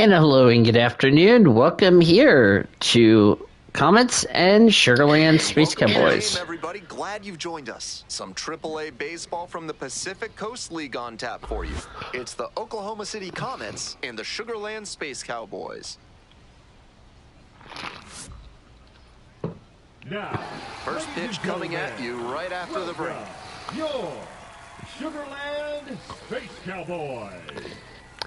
And hello and good afternoon. Welcome here to Comets and Sugarland Space Cowboys. Welcome, everybody. Glad you've joined us. Some AAA baseball from the Pacific Coast League on tap for you. It's the Oklahoma City Comets and the Sugarland Space Cowboys. Now, first pitch coming at you right after the break. Your Sugarland Space Cowboys.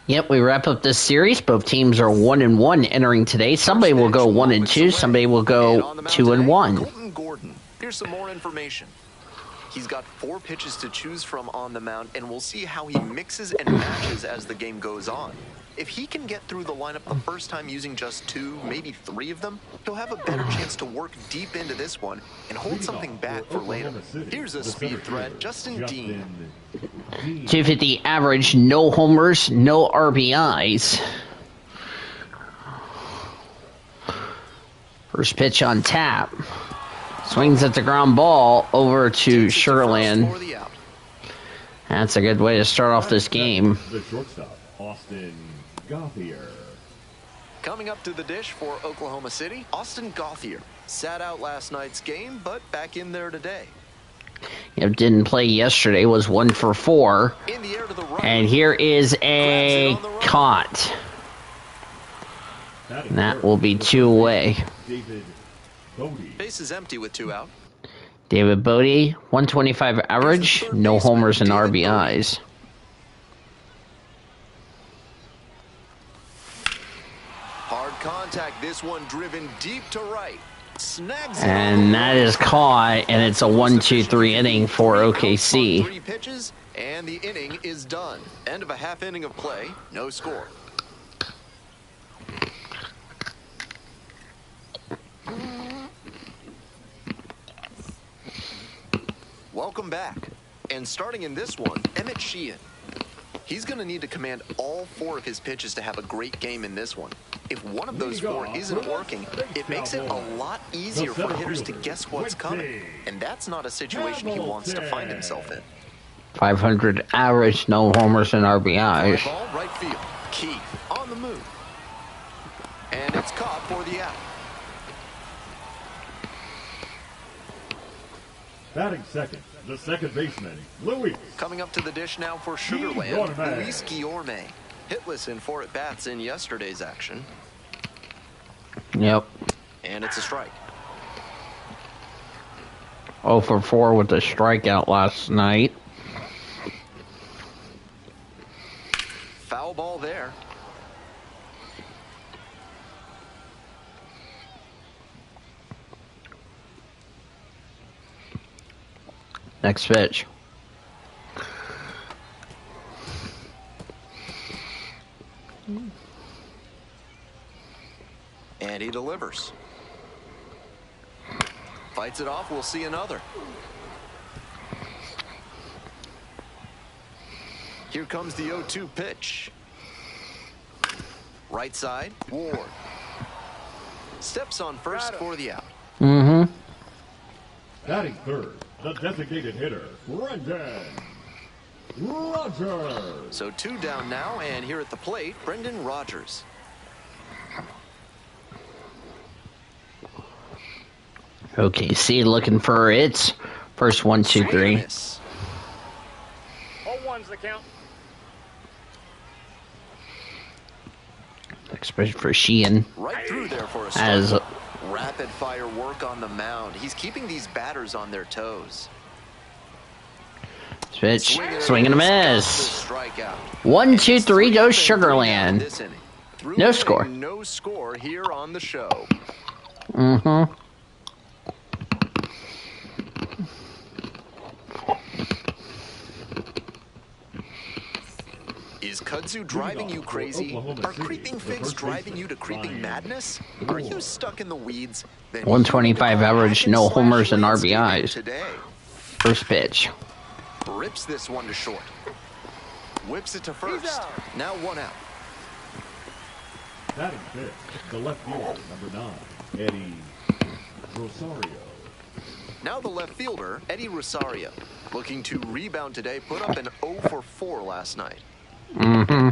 Yep, we wrap up this series. Both teams are 1-1 entering today. Somebody will go 1-2. Somebody will go 2-1. Colton Gordon. Here's some more information. He's got 4 pitches to choose from on the mound, and we'll see how he mixes and matches as the game goes on. If he can get through the lineup the first time using just 2, maybe 3 of them, he'll have a better chance to work deep into this one and hold something back for later. Here's a speed threat, Justin Dean. 250 average, no homers, no RBIs. First pitch on tap. Swings at the ground ball over to Sugarland. That's a good way to start off this game. The shortstop, Austin Gauthier. Coming up to the dish for Oklahoma City, Austin Gauthier. Sat out last night's game, but back in there today. Yep, didn't play yesterday, was 1 for 4. In the air to the right. And here is a caught. And that will be 2 away. David Bodie. Base is empty with 2 out. David Bodie, 125 average, no homers and RBIs. Hard contact, this one driven deep to right. Snags it. And that is caught, and it's a 1-2-3 inning for OKC. 3 pitches, and the inning is done. End of a half inning of play, no score. Welcome back. And starting in this one, Emmett Sheehan. He's going to need to command all 4 of his pitches to have a great game in this one. If one of those 4 isn't working, it makes it a lot easier for hitters to guess what's coming. And that's not a situation he wants to find himself in. 500 average, no homers and RBIs. Fly ball, right field. Keith on the move. And it's caught for the out. Batting second, the second baseman, Luis. Coming up to the dish now for Sugarland, Luis Guillorme. Hitless in 4 at-bats in yesterday's action. Yep. And it's a strike. 0 for 4 with a strikeout last night. Foul ball there. Next pitch. And he delivers. Fights it off, we'll see another. Here comes the 0-2 pitch. Right side, Ward. Steps on first for the out. Mm-hmm. Batting third, the designated hitter, Brendan Rogers. So 2 down now, and here at the plate, Brendan Rogers. OKC looking for its first 1-2-3. 0-1's the count. Next pitch for Sheehan. Right through there for a As strike. Rapid fire work on the mound. He's keeping these batters on their toes. pitch, swing and a miss. 1-2-3 goes Sugarland. No score. No score here on the show. Mm-hmm. Is kudzu driving you crazy? Are creeping figs driving you to creeping madness? Are you stuck in the weeds? 125 average, no homers and RBIs. Today. First pitch. Rips this one to short. Whips it to first. Now 1 out. Batting fifth, the left fielder, number 9, Eddie Rosario. Now the left fielder, Eddie Rosario, looking to rebound today, put up an 0 for 4 last night. Mm-hmm.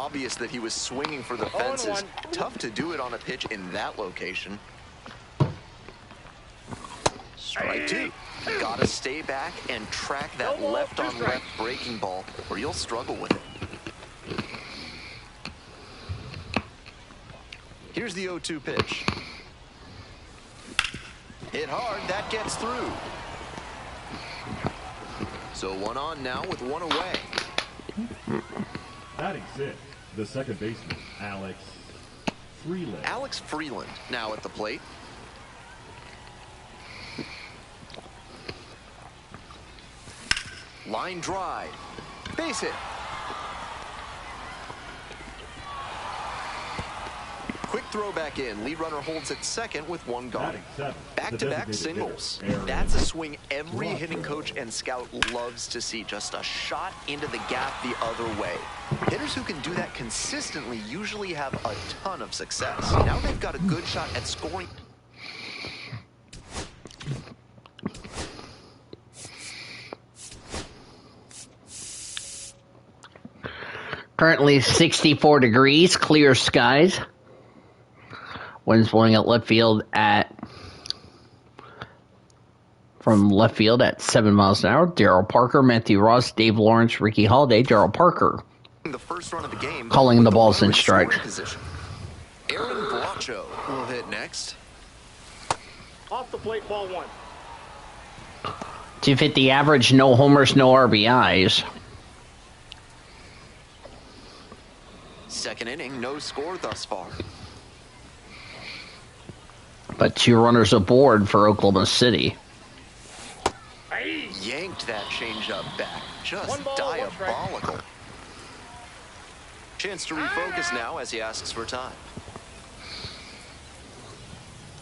obvious that he was swinging for the fences. Tough to do it on a pitch in that location. Strike two. Gotta stay back and track that left-on-left breaking ball, or you'll struggle with it. Here's the 0-2 pitch. Hit hard, that gets through. So one on now with one away. Batting sixth, the second baseman, Alex Freeland. Alex Freeland now at the plate. Line drive. Base hit. Quick throw back in. Lead runner holds at second with one gone. Back-to-back singles. That's a swing every hitting coach and scout loves to see. Just a shot into the gap the other way. Hitters who can do that consistently usually have a ton of success. Now they've got a good shot at scoring. Currently 64 degrees, clear skies. Wind's blowing at left field from left field at 7 miles an hour. Darryl Parker, Matthew Ross, Dave Lawrence, Ricky Holiday. Darryl Parker the first run of the game, calling the balls in strike. Aaron Bracho will hit next. Off the plate, ball one. 250 average, no homers, no RBIs. Second inning, no score thus far. But 2 runners aboard for Oklahoma City. Yanked that changeup back. Just diabolical. Chance to refocus now as he asks for time.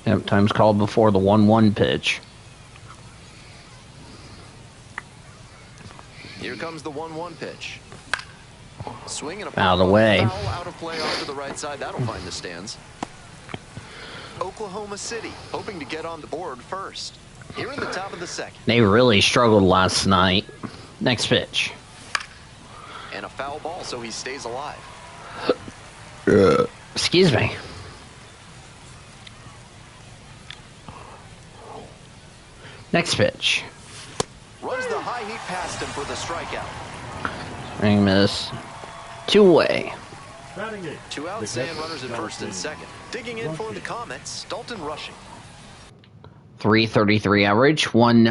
Yep, time's called before the 1-1 pitch. Here comes the 1-1 pitch. Swing and a out of the way. Foul out of play off to the right side. That'll find the stands. Oklahoma City hoping to get on the board first. Here in the top of the second. They really struggled last night. Next pitch. And a foul ball, so he stays alive. Excuse me. Next pitch. Runs the high heat past him for the strikeout. Swing miss. 2 away. 2 outs and runners at first and second. Digging in for the Comets, Dalton Rushing. 333 average, 1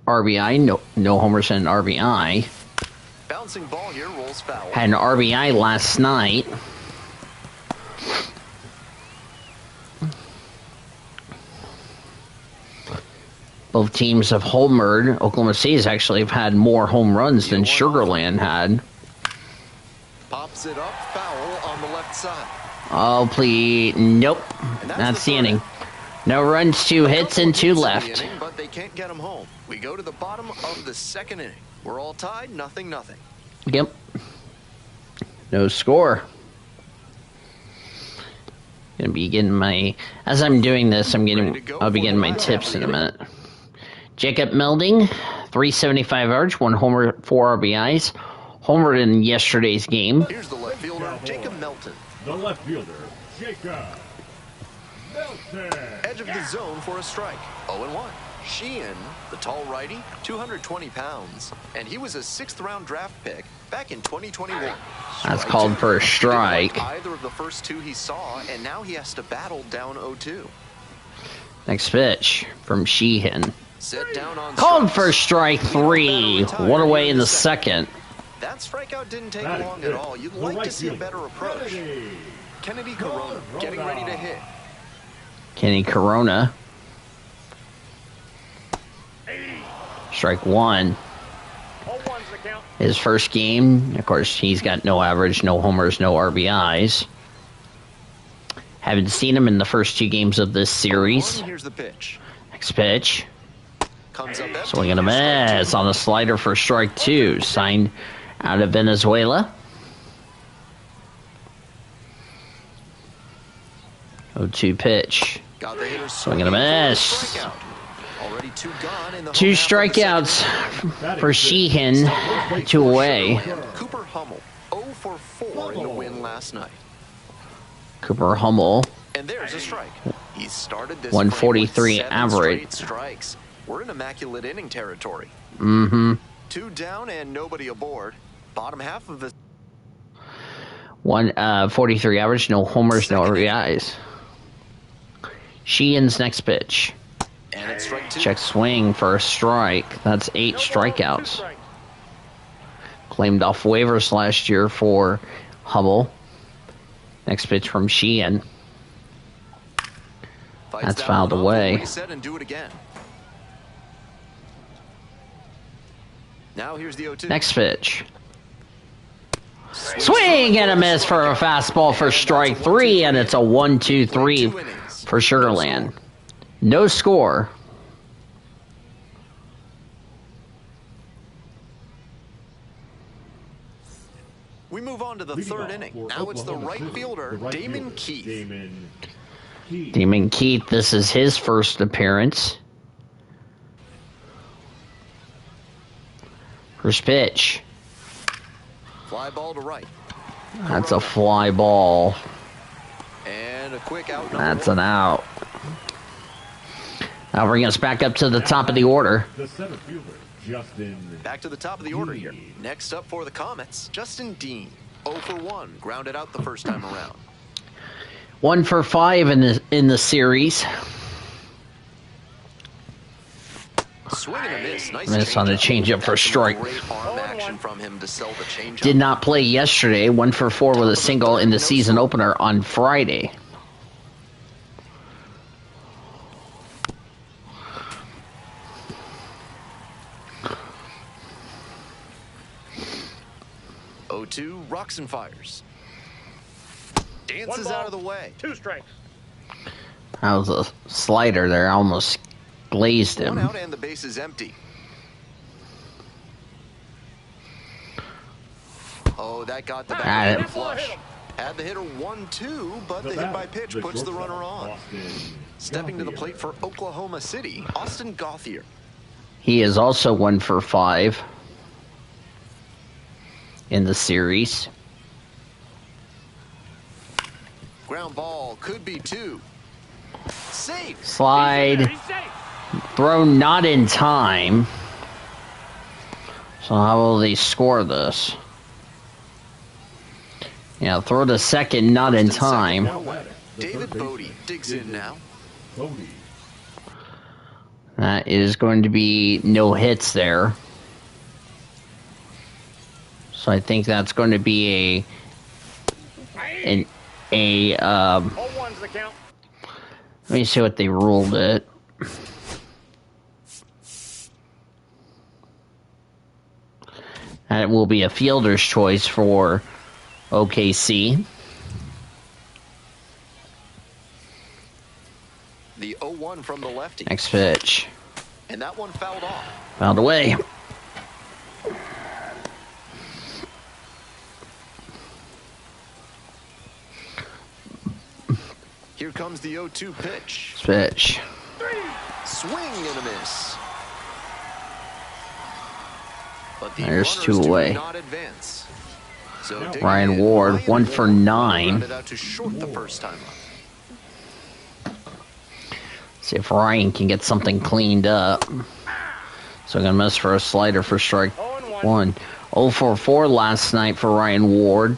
RBI, no homers and an RBI. Bouncing ball here, rolls foul. Had an RBI last night. Both teams have homered. Oklahoma City's actually have had more home runs than Sugar Land had. Pops it up, foul on the left side. Oh, please. Nope. That's the inning. No runs, 2 hits, and 2 left. Inning, but they can't get them home. We go to the bottom of the second inning. We're all tied, 0-0. Yep. No score. Gonna be getting my... As I'm doing this, I'll be getting my tips in a minute. Jacob Melding, 375 average, 1 homer, 4 RBIs. Homered in yesterday's game. Here's the left fielder, Jacob Melton. The left fielder, Jacob Melton. Edge of the zone for a strike. 0-1. Sheehan, the tall righty, 220 pounds. And he was a 6th-round draft pick back in 2021. That's called for a strike. Either of the first 2 he saw, and now he has to battle down 0-2. Next pitch from Sheehan. Set down on called for strike 3. 1 away in the second. That strikeout didn't take long at all. You'd like to see a better approach. Kennedy Corona getting ready to hit. Kenny Corona. Strike 1. His first game. Of course, he's got no average, no homers, no RBIs. Haven't seen him in the first 2 games of this series. Here's the pitch. Next pitch. Comes up empty. Swing and a miss on a slider for strike 2. Signed out of Venezuela. 0-2 pitch. Swing and a miss. Already 2 gone in the 2 strikeouts for Sheehan. 2 away. Cooper Hummel, 0 for 4 in the win last last night. Cooper Hummel. And there's a strike. He started this 143 average. Strikes. We're in immaculate inning territory. Mm-hmm. 2 down and nobody aboard. Bottom half of the 143 average, no homers, no RBIs. Sheehan's next pitch. And it's strike 2. Check swing for a strike. That's 8 strikeouts. Claimed off waivers last year for Hubble. Next pitch from Sheehan. That's fouled away. Reset and do it again. Now here's the 0-2. Next pitch. Swing and a miss for a fastball for strike 3, and it's a 1-2-3 for Sugarland. No score. We move on to the third inning. Now it's the right fielder, Damon Keith. Damon Keith, this is his first appearance. First pitch. Fly ball to right. That's a fly ball. And a quick out. That's an out. That'll bring us back up to the top of the order. The center fielder, Justin. Back to the top of the order here. Next up for the Comets, Justin Dean. 0 for 1, grounded out the first time around. 1 for 5 in the series. Swing and a miss. Nice miss on the changeup for strike. Great arm action from him to sell the changeup. Did not play yesterday. 1 for 4 with a single in the season opener on Friday. Oh-2, rocks and fires. Dances out of the way. 2 strikes. That was a slider there. Almost glazed him. 1 out and the base is empty. Oh, that got the back of the flush. Had the hitter 1-2, but the hit by pitch puts the runner on. Stepping to the plate for Oklahoma City, Austin Gauthier. He is also 1 for 5 in the series. Ground ball could be 2. Safe. Slide. Throw not in time. So how will they score this? Yeah, throw to second, not in time. David Bodie digs in now. That is going to be no hits there. So I think that's going to be a 0-1's the count. let me see what they ruled it. That will be a fielder's choice for OKC. The 0-1 from the lefty. Next pitch. And that one fouled off. Fouled away. Here comes the 0-2 pitch. Pitch. Swing and a miss. But the There's runners 2 away. do not advance. So Ryan Ward, 1 for 9. Grounded out to short the first time up. See if Ryan can get something cleaned up. So I'm going to miss for a slider for strike 1. 0 for 4 last night for Ryan Ward.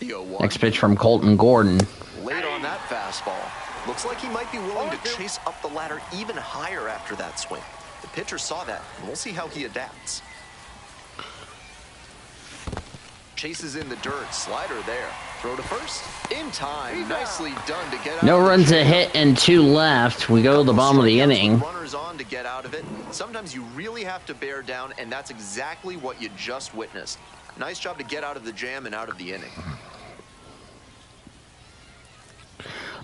The 0-1. Next pitch from Colton Gordon. Late on that fastball. Looks like he might be willing to chase up the ladder even higher after that swing. The pitcher saw that, and we'll see how he adapts. Chases in the dirt, slider there. Throw to first. In time, nicely done to get out. No runs a hit and 2 left. We go to the bottom of the inning. Runners on to get out of it. Sometimes you really have to bear down, and that's exactly what you just witnessed. Nice job to get out of the jam and out of the inning.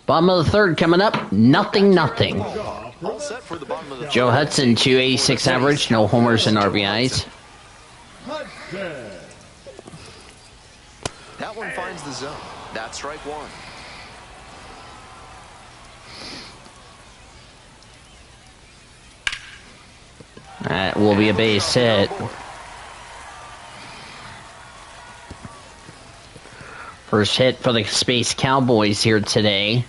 Bottom of the third coming up. Nothing. All set for the bottom of the Joe Hudson, 286 average, no homers and RBIs. That one finds the zone. That's strike 1. That will be a base hit. First hit for the Space Cowboys here today.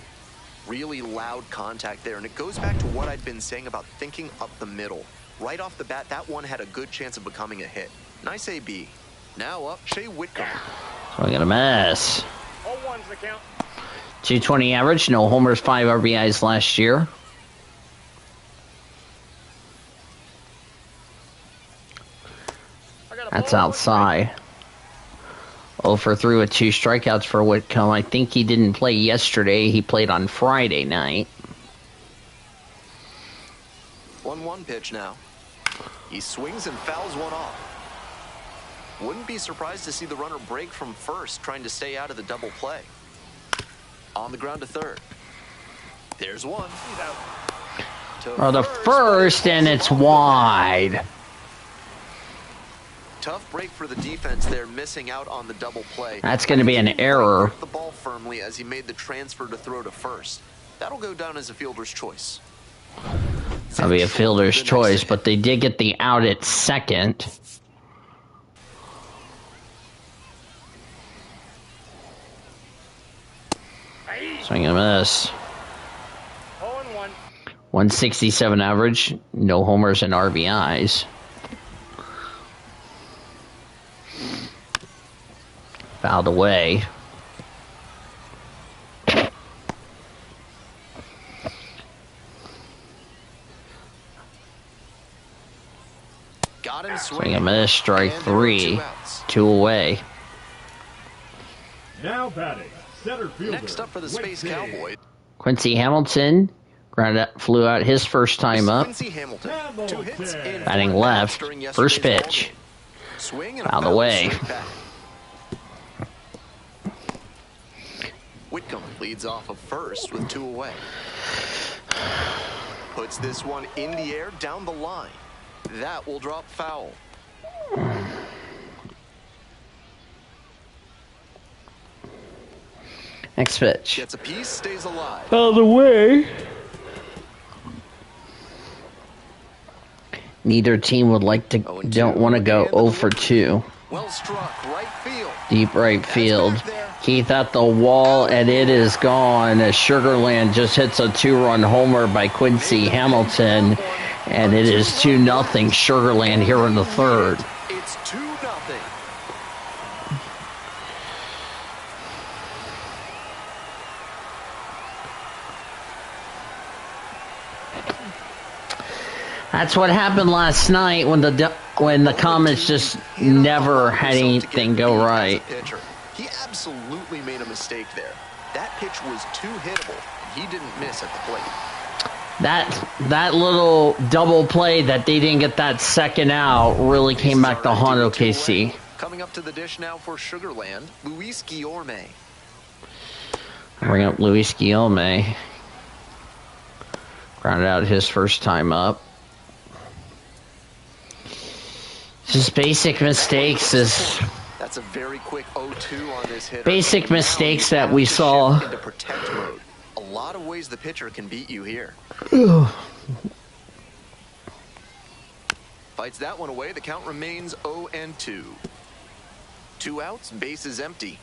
Really loud contact there, and it goes back to what I'd been saying about thinking up the middle. Right off the bat, that one had a good chance of becoming a hit. Nice AB. Now up, Shea Whitcomb. Swing and a miss. 0-1's the count. 220 average, no homers, 5 RBIs last year. That's outside. 0 for 3 with 2 strikeouts for Whitcomb. I think he didn't play yesterday. He played on Friday night. 1-1 pitch now. He swings and fouls one off. Wouldn't be surprised to see the runner break from first, trying to stay out of the double play. On the ground to third. There's one. He's out. Oh, the first, and it's wide. Tough break for the defense there, missing out on the double play. That's going to be an error. The ball firmly as he made the transfer to throw to first. That'll go down as a fielder's choice. That'll be a fielder's choice, but they did get the out at second. Swing and a miss. 0-1. 167 average, no homers and RBIs. Fouled away. Got him Swing and miss, strike 3. 2 away. Now batting, center fielder. Next up for the Space Cowboys. Quincy Hamilton flew out his first time up. Quincy Hamilton. 2 hits in Batting left, first pitch. Swing and Fouled away. Whitcomb leads off of first with 2 away. Puts this one in the air down the line. That will drop foul. Next pitch. Gets a piece, stays alive. Fouled away. Neither team would like to, don't want to go 0 for 2. Well struck, right field. Deep right field. Keith at the wall, and it is gone as Sugarland just hits a 2-run homer by Quincy Hamilton, and it is 2-0 Sugarland here in the third. It's 2-0. That's what happened last night when the Comets just never had anything go right. He absolutely made a mistake there. That pitch was too hittable. He didn't miss at the plate. That little double play that they didn't get that second out really came back to haunt OKC. Coming up to the dish now for Sugarland, Luis Guillorme. Bring up Luis Guillorme. Grounded out his first time up. Just basic mistakes is... That's a very quick 0-2 on this hitter. Basic mistakes that we saw. Into protect mode. A lot of ways the pitcher can beat you here. Fights that one away. The count remains 0-2. 2 outs, bases empty.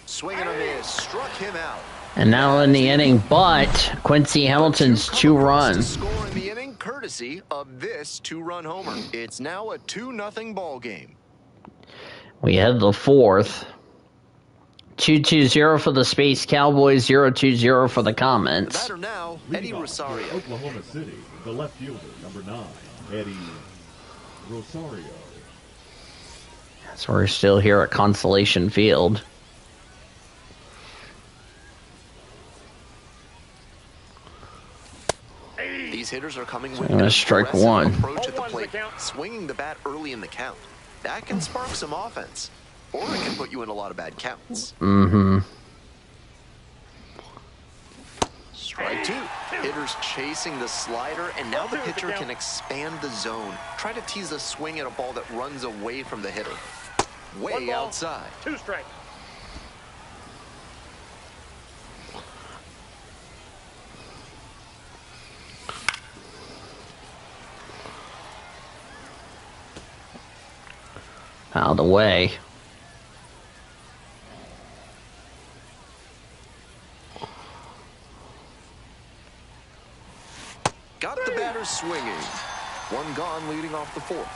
Swing and a miss. Struck him out. And now in the inning, but Quincy Hamilton's 2 runs. Score in the inning, courtesy of this 2-run homer. It's now a 2-0 ball game. We head the fourth. 2-2-0 for the Space Cowboys, 0-2-0 for the Comets. The batter now, Eddie Rosario. Oklahoma City, the left fielder, number 9, Eddie Rosario. So we're still here at Consolation Field. These hitters are coming with a strike 1. Approach at the plate, swinging the bat early in the count. That can spark some offense, or it can put you in a lot of bad counts. Strike 2. Hitters chasing the slider, and now the pitcher can expand the zone. Try to tease a swing at a ball that runs away from the hitter. Way outside. 2 strikes. Out of the way. swinging. One gone leading off the fourth.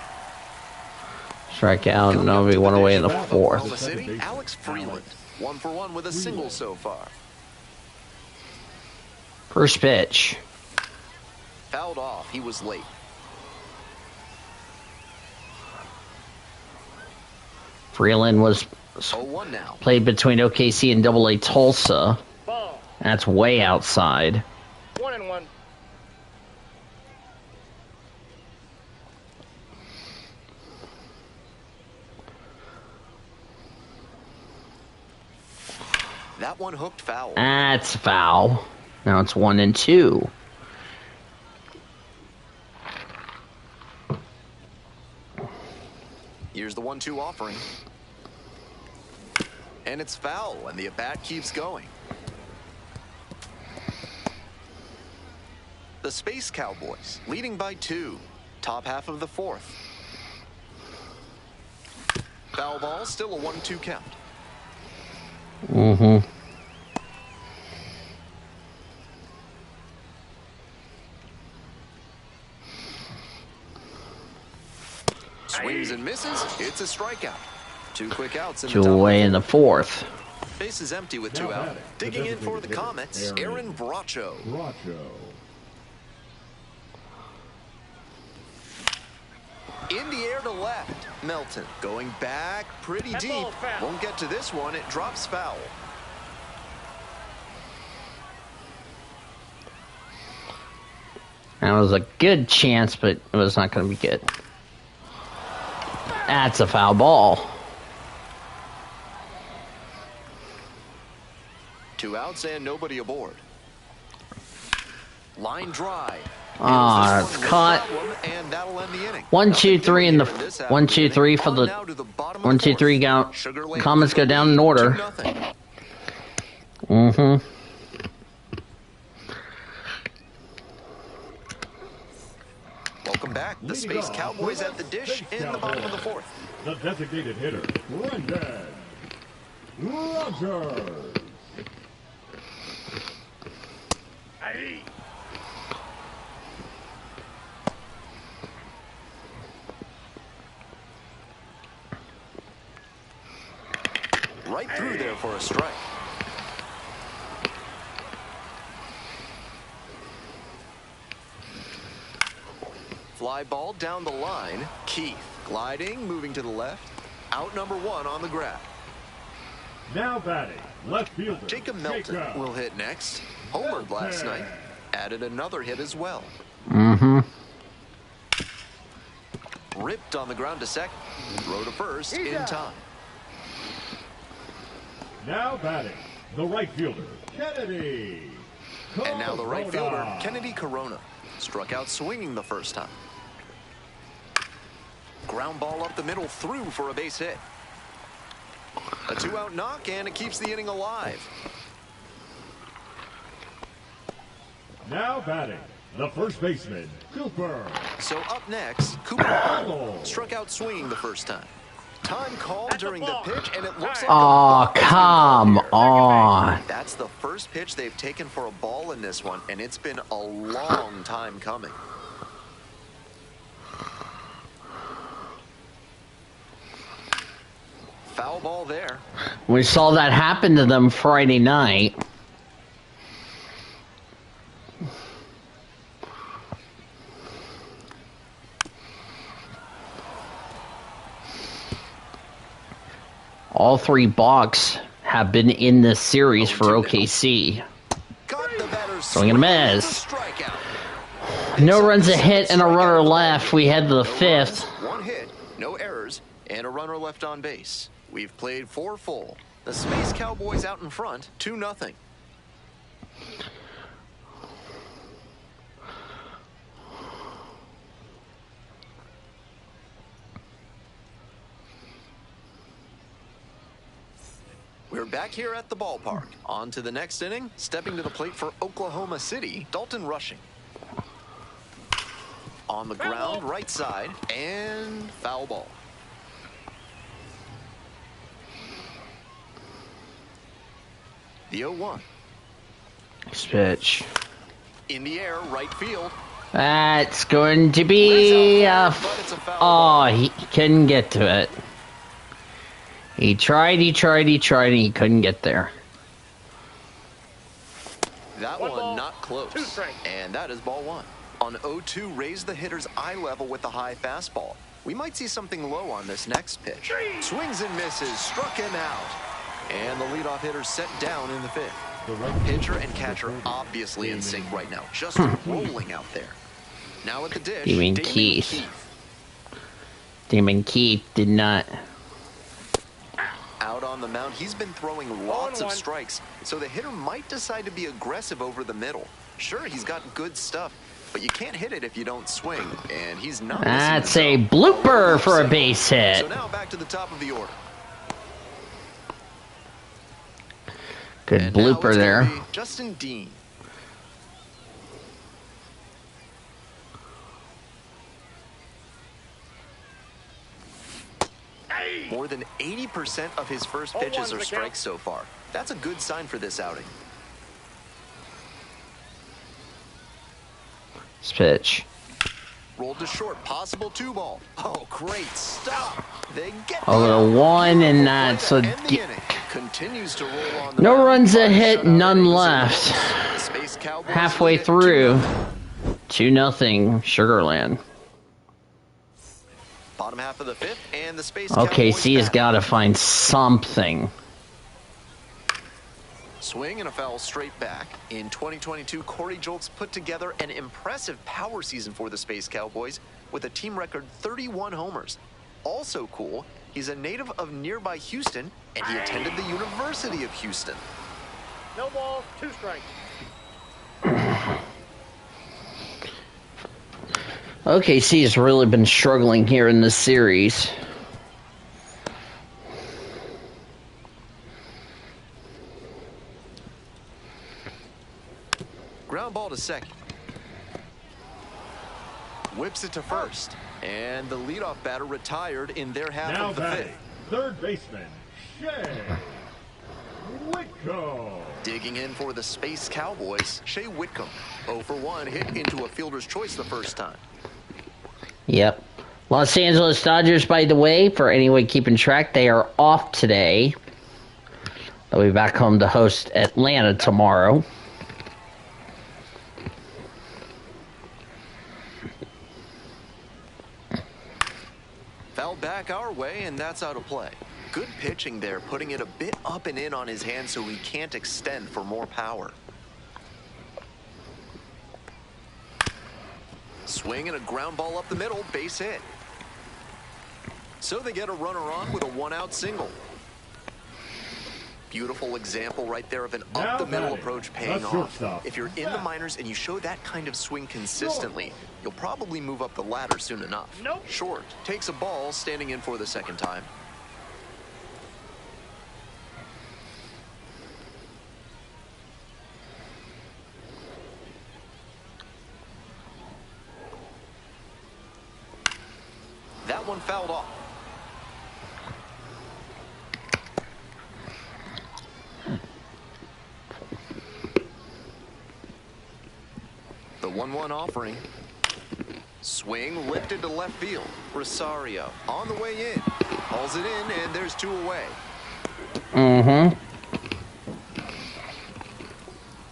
Strikeout, nobody went away in the Oklahoma fourth. City, Alex Freeland. 1 for 1 with a single so far. First pitch. Fouled off. He was late. Freeland was 0-1 now. played between OKC and AA Tulsa. Ball. That's way outside. 1-1. That one hooked foul. That's foul. Now it's 1-2. Here's the 1-2 offering. And it's foul, and the at-bat keeps going. The Space Cowboys leading by 2. Top half of the fourth. Foul ball, still a 1-2 count. Mm-hmm. Swings and misses. It's a strikeout. 2 quick outs in the 2 top. away in the fourth. Base is empty with 2 out. Digging in for the Comets, Aaron Bracho. In the air to left. Melton going back pretty That deep. ball foul. Won't get to this one. It drops foul. That was a good chance, but it was not going to be good. That's a foul ball. 2 outs and nobody aboard. Line drive. Ah, Here's it's this one, caught. no problem, and that'll end the inning. 1, 2, Nothing 3 in the doing this half 1, of the 2, inning. 3 for On the now to the bottom of 1, the 2, 3 fourth. go. Sugar Land Comets go with the down in lead, order. 2-0. Mm-hmm. Welcome back. The Space Cowboys at the dish in the bottom of the fourth. The designated hitter, Brendan Rogers. Aye. Right through there for a strike. Fly ball down the line. Keith gliding, moving to the left. Out number 1 on the grab. Now batting, left fielder, Jacob Melton will hit next. Homered last night. Added another hit as well. Mm-hmm. Ripped on the ground to second. Throw to first in time. Now batting, the right fielder, Kennedy. And now the right fielder, Corona. Kennedy Corona. Struck out swinging the first time. Ground ball up the middle, through for a base hit. A 2-out knock, and it keeps the inning alive. Now batting, the first baseman, Cooper. So up next, Cooper struck out swinging the first time. Time called during the pitch, and it looks like Oh, a ball has been come called here. on. That's the first pitch they've taken for a ball in this one, and it's been a long time coming. Foul ball there. We saw that happen to them Friday night. All 3 balks have been in this series for OKC. Got the batter's Swing and a miss. strikeout. No runs, a hit, and a runner left. We head to the 5th. 1 hit, no errors, and a runner left on base. We've played 4 full. The Space Cowboys out in front, 2-0. We're back here at the ballpark. On to the next inning. Stepping to the plate for Oklahoma City, Dalton Rushing. On the ground, right side, and foul ball. The 0-1. Next pitch. In the air, right field. That's going to be he couldn't get to it. He tried, and he couldn't get there. That one not close. And that is ball one. On 0-2, raise the hitter's eye level with the high fastball. We might see something low on this next pitch. Swings and misses, struck him out. And the leadoff hitter set down in the fifth. Pitcher and catcher obviously in sync right now, just rolling out there. Now at the dish, Damon Keith. Damon Keith did not. Out on the mound, he's been throwing lots of strikes, so the hitter might decide to be aggressive over the middle. Sure, he's got good stuff, but you can't hit it if you don't swing, and he's not. That's a blooper for a base hit. So now back to the top of the order. Good And blooper there. Justin Dean. More than 80% of his first pitches are strikes so far. That's a good sign for this outing. This pitch. Rolled to short, possible 2-ball. Oh, great stop. They get A little one, and that's a... Continues to roll on the No mound. runs a hit, none left. Halfway through. 2-0, Sugarland. Bottom half of the fifth, and the Space OKC has got to find something. Swing and a foul straight back. In 2022, Corey Julks put together an impressive power season for the Space Cowboys with a team record 31 homers. Also cool, he's a native of nearby Houston, and he attended the University of Houston. No balls, 2 strikes. OKC has really been struggling here in this series. Ground ball to second. Whips it to first. And the leadoff batter retired in their half Now of the batting, fifth. third baseman, Shea Whitcomb. Digging in for the Space Cowboys, Shea Whitcomb. 0 for 1, hit into a fielder's choice the first time. Yep. Los Angeles Dodgers, by the way, for anyone keeping track, they are off today. They'll be back home to host Atlanta tomorrow. Fouled back our way, and that's out of play. Good pitching there, putting it a bit up and in on his hand so he can't extend for more power. Swing and a ground ball up the middle, base hit. So they get a runner on with a 1-out single. Beautiful example right there of an up-the-middle approach paying off. If you're in the minors and you show that kind of swing consistently, you'll probably move up the ladder soon enough. Short takes a ball, standing in for the second time. That one fouled off. The 1-1 offering. Swing lifted to left field. Rosario on the way in. Hauls it in, and there's 2 away.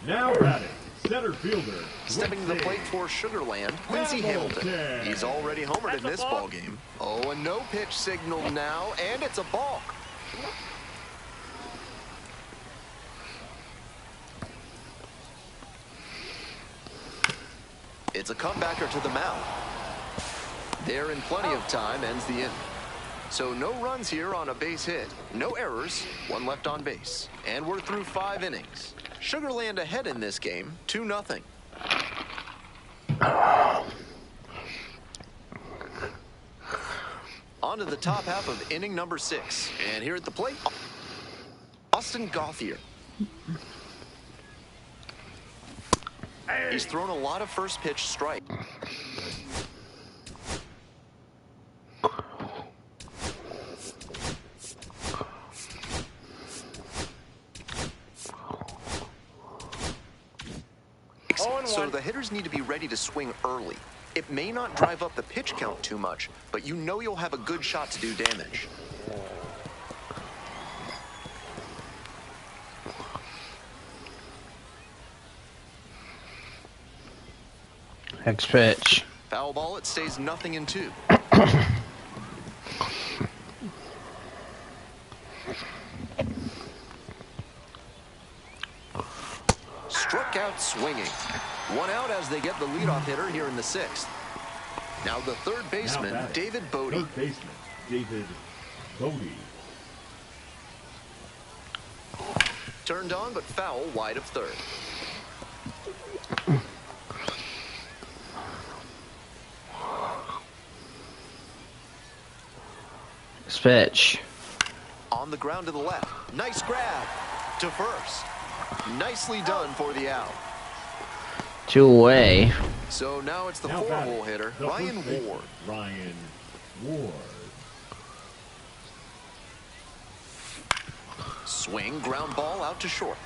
Now batting, center fielder. Stepping to the plate for Sugarland, Quincy Hamilton. He's already homered in this ball game. Oh, a no pitch signal now, and it's a balk. It's a comebacker to the mound. There in plenty of time, ends the inning. So no runs here on a base hit, no errors, 1 left on base. And we're through 5 innings. Sugarland ahead in this game, 2-0. On to the top half of inning number 6. And here at the plate, Austin Gauthier. He's thrown a lot of first pitch strike. So the hitters need to be ready to swing early. It may not drive up the pitch count too much, but you know you'll have a good shot to do damage. Next pitch. Foul ball, it stays 0-2. Struck out swinging. One out as they get the leadoff hitter here in the 6th. Now the third baseman, David Bodie. Third baseman, David Bodie. Turned on, but foul wide of third. Next pitch. On the ground to the left. Nice grab to first. Nicely done for the out. 2 away. So now it's the Now 4-hole hitter, the Ryan first baseman, Ward. Ryan Ward. Swing, ground ball out to short.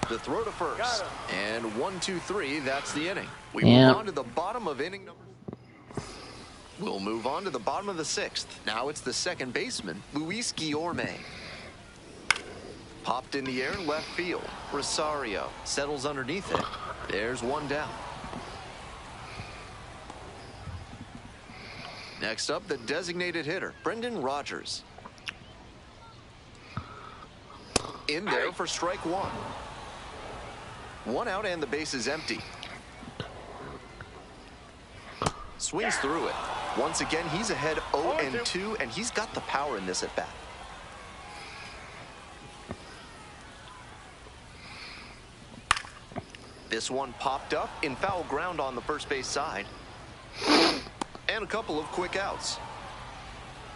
The throw to first. And 1-2-3, that's the inning. We move on to the bottom of inning number. We'll move on to the bottom of the 6th. Now it's the second baseman, Luis Guillorme. Popped in the air, left field. Rosario settles underneath it. There's one down. Next up, the designated hitter, Brendan Rodgers. In there for strike 1. 1 out and the base is empty. Swings through it. Once again, he's ahead 0-2, and he's got the power in this at bat. This one popped up in foul ground on the first base side. And a couple of quick outs.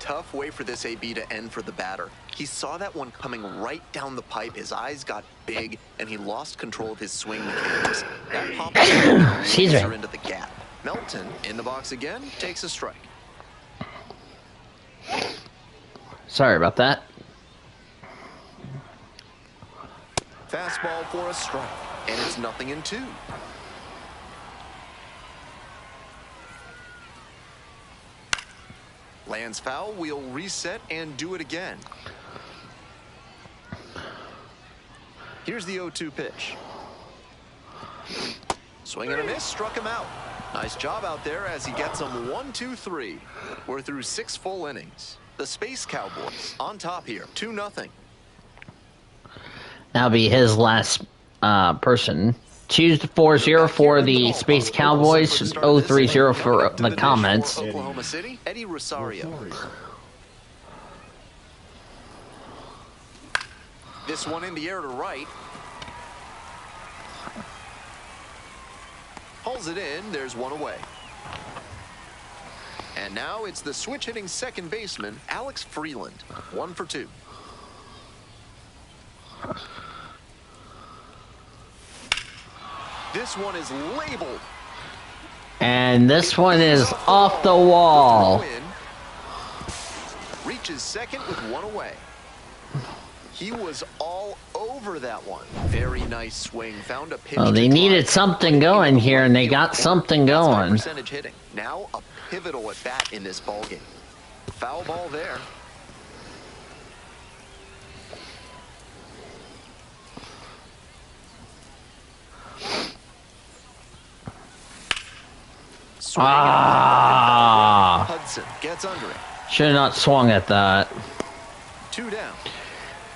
Tough way for this AB to end for the batter. He saw that one coming right down the pipe. His eyes got big, and he lost control of his swing mechanics. That pop laser into the gap. Melton in the box again, takes a strike. Sorry about that. Fastball for a strike, and it's 0-2. Lands foul, we'll reset and do it again. Here's the 0-2 pitch. Swing and a miss, struck him out. Nice job out there as he gets him 1-2-3. We're through 6 full innings. The Space Cowboys on top here, 2-0. That'll be his last person. 2-4-0 for the Space Cowboys. 0-3-0 for the Comets. Oklahoma City, Eddie Rosario. This one in the air to right. Pulls it in. There's one away. And now it's the switch hitting second baseman, Alex Freeland. 1 for 2. This one is labeled. And this one is off the wall. Reaches second with one away. He was all over that one. Very nice swing. Found a pitch. Well, they needed something going here, and they got something going. Percentage hitting. Now a pivotal at bat in this ballgame. Foul ball there. Hudson gets under it. Should have not swung at that. 2 down.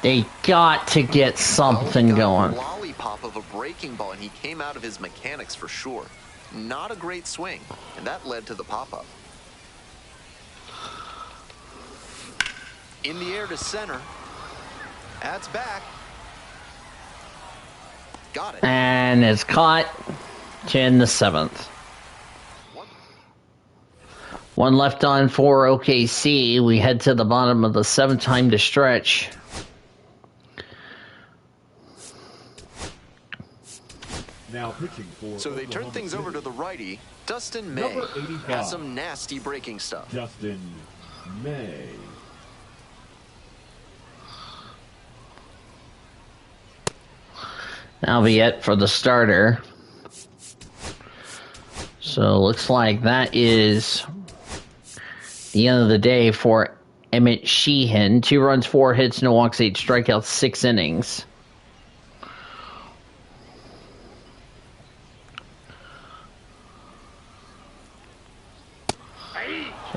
They got to get something going. Lollipop of a breaking ball, and he came out of his mechanics for sure. Not a great swing, and that led to the pop-up. In the air to center. That's back. Got it. And it's caught in the 7th. 1 left on for OKC. We head to the bottom of the 7th, time to stretch. Now pitching for so they turn things over to the righty, Dustin May. Has some nasty breaking stuff. Dustin May. That'll be it for the starter. So looks like that is the end of the day for Emmett Sheehan. 2 runs, 4 hits, no walks, 8 strikeouts, 6 innings.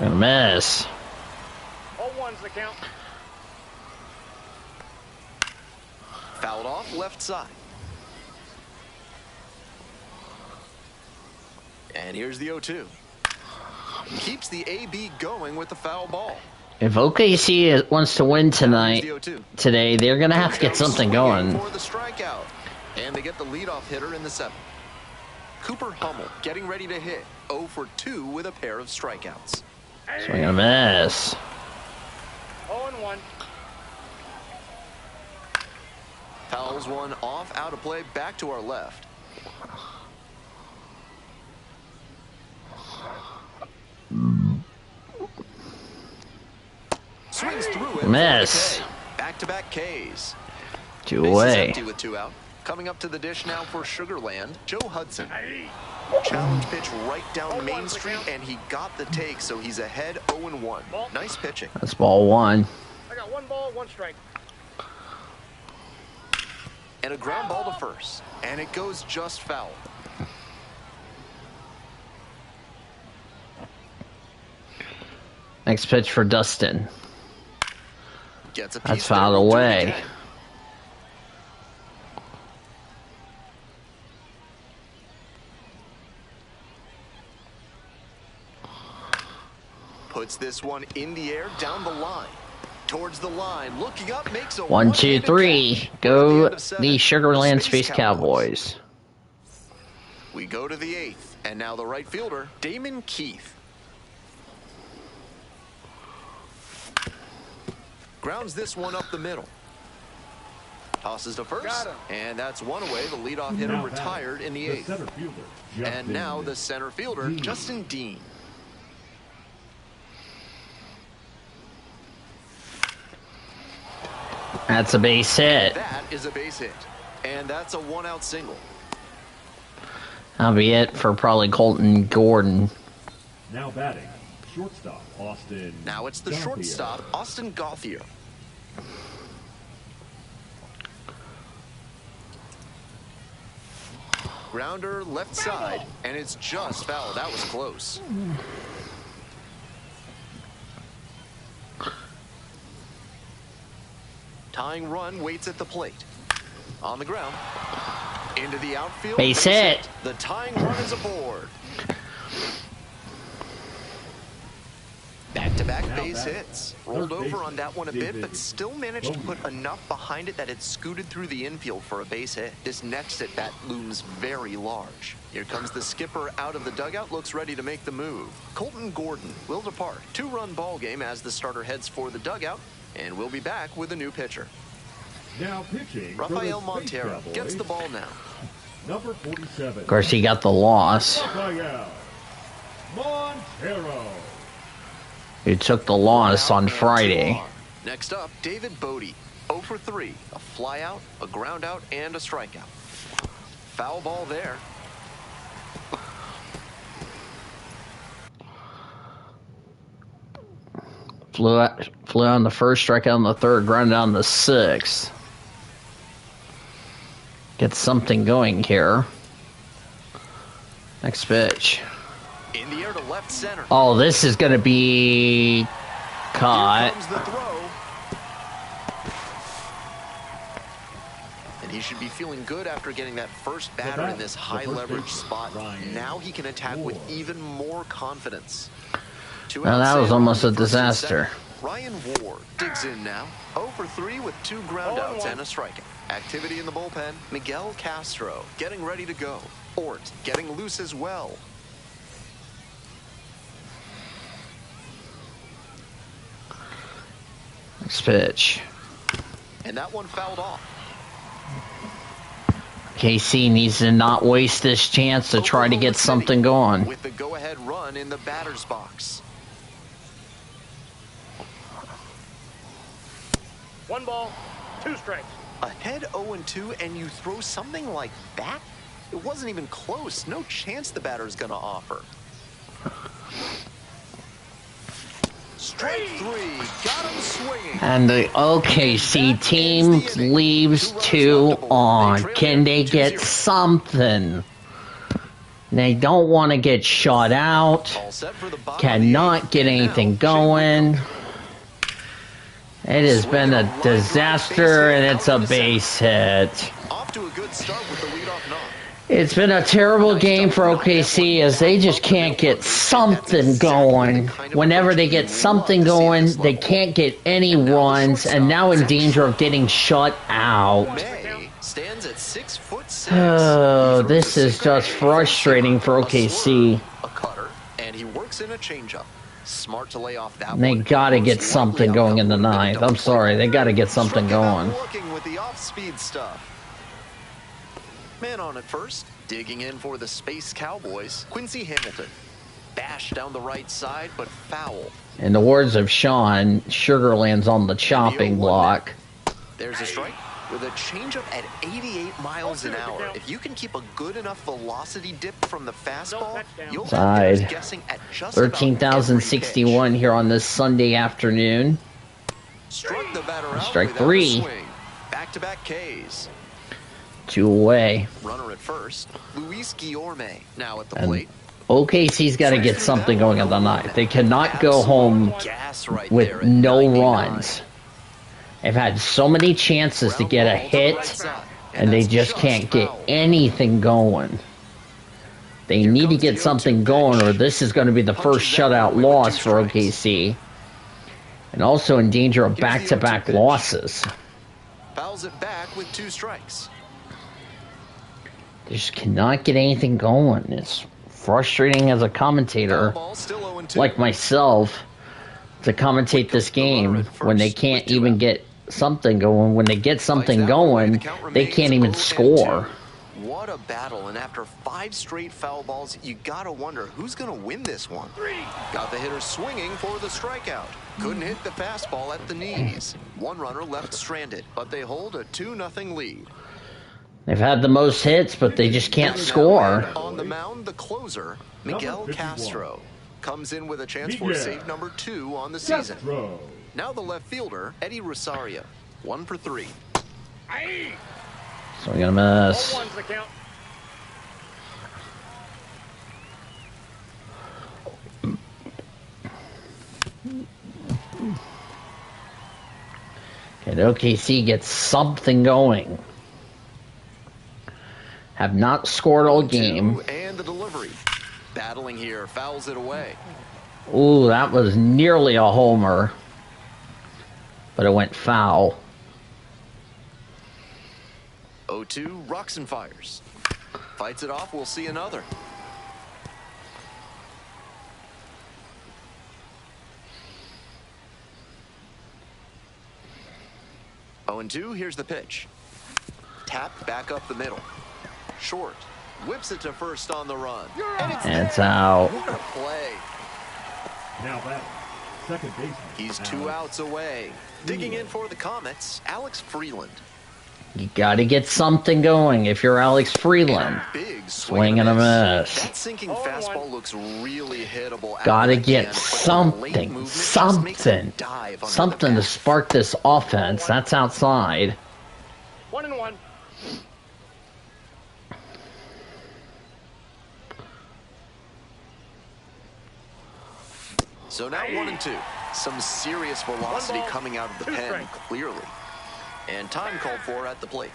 Gonna miss. 0-1's the count. Fouled off left side. And here's the 0-2. Keeps the AB going with the foul ball. If OKC wants to win today, they're gonna have to get something going. For the strikeout. And they get the leadoff hitter in the 7th. Cooper Hummel getting ready to hit. 0 for 2 with a pair of strikeouts. Swing and a miss. 0-1. Fouls one off, out of play, back to our left. Swings through it. Miss. Back-to-back Ks. 2 Bases away. empty with 2 out. Coming up to the dish now for Sugarland, Joe Hudson. Challenge pitch right down Main Street, and he got the take, so he's ahead 0-1. Nice pitching. That's ball 1. I got 1 ball, 1 strike. And a ground ball to first, and it goes just foul. Next pitch for Dustin. Gets a piece. That's fouled away. Puts this one in the air, down the line. Towards the line, looking up, makes a 1, 2, 3. Go the Sugarland Sugarland Space Cowboys. We go to the 8th, and now the right fielder, Damon Keith. Grounds this one up the middle. Tosses to first, and that's 1 away. The leadoff hitter retired in the 8th. And now the center fielder, Justin Dean. That's a base hit. That is a base hit, and that's a 1-out single. That'll be it for probably Colton Gordon. Now batting, shortstop Austin. Now it's the Gauthier. shortstop, Austin Gauthier. Grounder left side, and it's just foul. That was close. Tying run waits at the plate. On the ground. Into the outfield. Base hit. The tying run is aboard. Back-to-back base hits. Rolled over on that one a bit, but still managed to put enough behind it that it scooted through the infield for a base hit. This next at bat looms very large. Here comes the skipper out of the dugout, looks ready to make the move. Colton Gordon will depart. 2-run ball game as the starter heads for the dugout, and we'll be back with a new pitcher. Now pitching. Rafael Montero gets the ball now. Number 47. Of course, he got the loss. Rafael Montero. He took the loss on Friday. Next up, David Bodie. 0 for 3. A fly out, a ground out, and a strikeout. Foul ball there. Flew on the first, strike out on the third, ground down the 6th. Get something going here. Next pitch. In the air to left center. Oh, this is going to be caught. Here comes the throw. And he should be feeling good after getting that first batter in this high leverage spot. Now he can attack with even more confidence. Well, that was almost a disaster. Ryan Ward digs in now. 0 for 3 with 2 groundouts and a strikeout. Activity in the bullpen. Miguel Castro getting ready to go. Ort getting loose as well. Next pitch. And that one fouled off. KC needs to not waste this chance to try to get something going. With the go-ahead run in the batter's box. 1 ball, 2 strikes. Ahead 0-2, and you throw something like that? It wasn't even close. No chance the batter's going to offer. Strike 3. Got him swinging. And the OKC team leaves 2 on. Can they get something? They don't want to get shut out. Cannot get anything going. It has been a disaster, and it's a base hit. Off to a good start with the leadoff knock. It's been a terrible game for OKC as they just can't get something going. Whenever they get something going, they can't get any runs, and now in danger of getting shut out. May stands at 6'6". Oh, this is just frustrating for OKC. A cutter, and he works in a changeup. Smart to lay off that They one. gotta get something going in the ninth. I'm sorry, they gotta get something going. Looking with the off-speed stuff. Man on at first, digging in for the Space Cowboys, Quincy Hamilton. Bash down the right side, but foul. In the words of Sean, Sugarland's on the chopping block. There's a strike with a changeup at 88 miles an hour. If you can keep a good enough velocity dip from the fastball, you'll have Side. players guessing at just 13,061 here on this Sunday afternoon. Struck the batter out Strike without a 3. swing. Back-to-back Ks. 2 away. Runner at first, Luis Guillorme now at the And plate. OKC's got to get something going in the ninth. They cannot go home Gas right there with at no 99. runs. They've had so many chances to get a hit, and they just can't get anything going. They need to get something going, or this is going to be the first shutout loss for OKC. And also in danger of back-to-back losses. Fouls it back with 2 strikes. They just cannot get anything going. It's frustrating as a commentator, Ball still 0-2. like myself, to commentate this game when they can't even get something going. When they get something going, they can't even score. What a battle, and after 5 straight foul balls, you gotta wonder who's gonna win this one. Got the hitter swinging for the strikeout. Couldn't hit the fastball at the knees. One runner left stranded, but they hold a 2-0 lead. They've had the most hits, but they just can't score. On the mound, the closer, Miguel Castro, comes in with a chance for save number 2 on the season. Now the left fielder, Eddie Rosario, 1 for 3. So we're gonna miss. 0-1's the count. And OKC gets something going. Have not scored all game. And the delivery. Battling here, fouls it away. Ooh, that was nearly a homer. But it went foul. 0-2, rocks and fires. Fights it off, we'll see another. Oh, and 2, here's the pitch. Tapped back up the middle. Short. Whips it to first on the run. And it's out. What a play. Now that second baseman. He's 2 outs away. Digging in for the Comets, Alex Freeland. You gotta get something going if you're Alex Freeland. Big Swing and a miss. That sinking fastball looks really hittable. Gotta get something. Something to spark this offense. That's outside. 1-1. So now 1-2. Some serious velocity coming out of the pen, clearly. And time called for at the plate.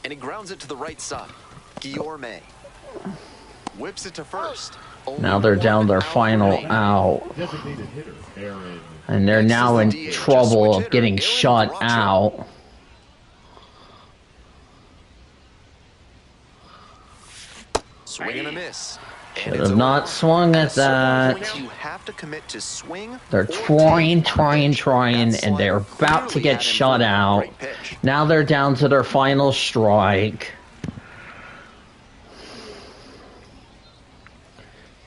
And he grounds it to the right side. Guillorme whips it to first. Now they're down their final out. Designated hitter, Aaron. And they're now in trouble of getting shut out. Swing and a miss. Should have not swung at that. You have to commit to swing. They're trying, and they're about to get shut out. Now they're down to their final strike.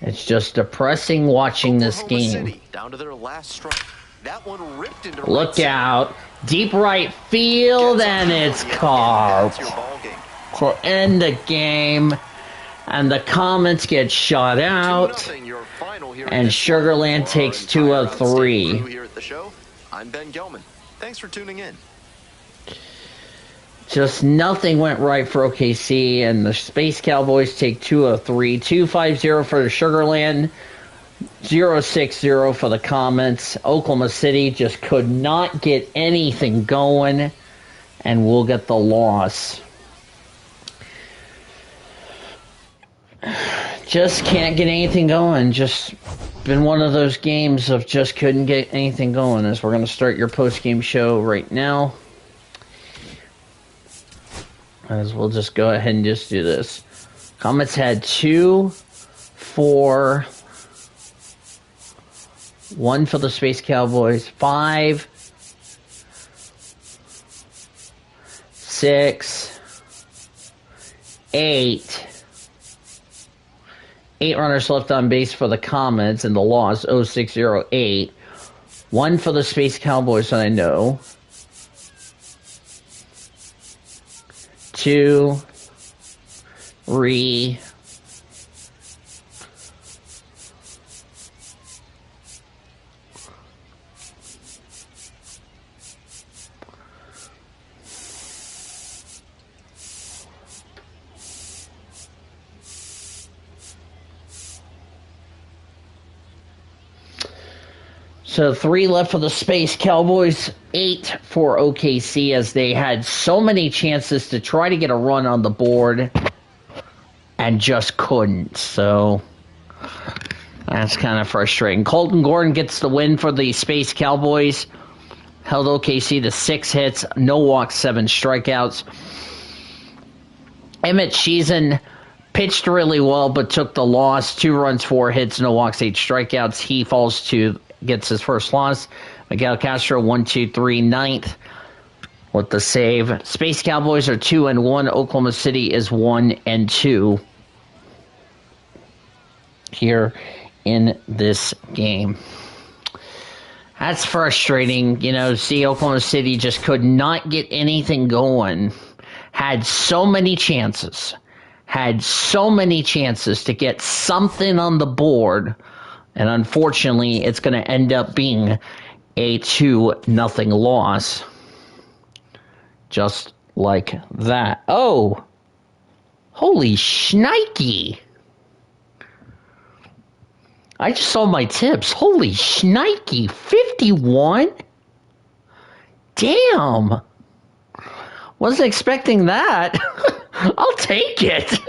It's just depressing watching this Oklahoma game. City, down to their last strike. That one ripped into Look right out. Deep right field, and it's called to end the game. And the Comets get shot out. And Sugarland takes 2 of 3. Here at the show, I'm Ben Gelman. Thanks for tuning in. Just nothing went right for OKC, and the Space Cowboys take 2 of 3. 2-5-0 for the Sugarland, 0-6-0 for the Comets. Oklahoma City just could not get anything going, and we'll get the loss. Just can't get anything going. Just been one of those games of just couldn't get anything going. As we're going to start your post-game show right now. As we'll just go ahead and just do this. Comets had 2, 4, 1 for the Space Cowboys, 5, 6, 8. 8 runners left on base for the Comets in the loss, 0608. 1 for the Space Cowboys, I know. 2, 3, So 3 left for the Space Cowboys, 8 for OKC, as they had so many chances to try to get a run on the board and just couldn't. So that's kind of frustrating. Colton Gordon gets the win for the Space Cowboys. Held OKC to 6 hits, no walks, 7 strikeouts. Emmett Sheehan pitched really well but took the loss. 2 runs, 4 hits, no walks, 8 strikeouts. He gets his first loss. Miguel Castro 1-2-3 ninth with the save. Space Cowboys are 2-1. Oklahoma City is 1-2 here in this game. That's frustrating. See, Oklahoma City just could not get anything going. Had so many chances to get something on the board. And unfortunately, it's going to end up being a 2-0 loss. Just like that. Oh! Holy shnikey! I just saw my tips. Holy shnikey! 51? Damn! Wasn't expecting that. I'll take it.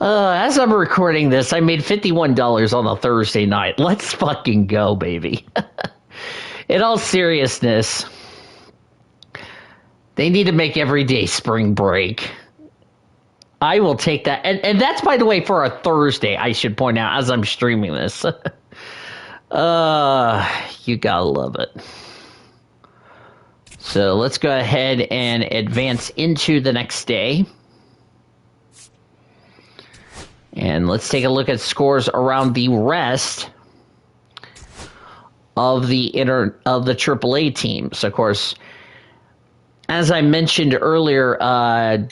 As I'm recording this, I made $51 on a Thursday night. Let's fucking go, baby. In all seriousness, they need to make every day spring break. I will take that. And that's, by the way, for a Thursday, I should point out, as I'm streaming this. You gotta love it. So let's go ahead and advance into the next day. And let's take a look at scores around the rest of the AAA teams. Of course, as I mentioned earlier, AA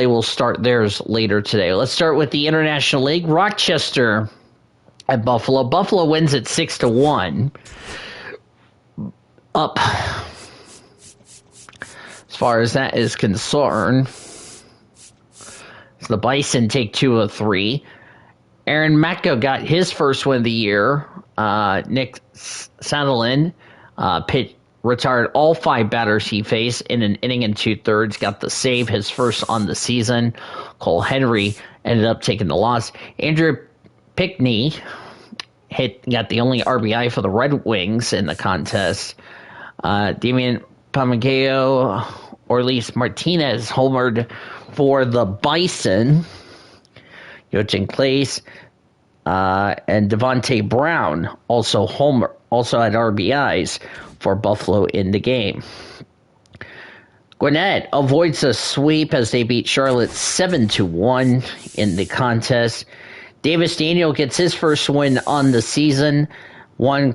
will start theirs later today. Let's start with the International League. Rochester at Buffalo. Buffalo wins at 6-1. Up as far as that is concerned. The Bison take 2 of 3. Aaron Matko got his first win of the year. Nick Sandelin retired all 5 batters he faced in an inning and 2/3. Got the save, his first on the season. Cole Henry ended up taking the loss. Andrew Pickney got the only RBI for the Red Wings in the contest. Damian Pamageo, Orlis Martinez homered for the Bison. Yochen Clace and Devontae Brown also had RBIs for Buffalo in the game. Gwinnett avoids a sweep as they beat Charlotte 7-1 in the contest. Davis Daniel gets his first win on the season. Juan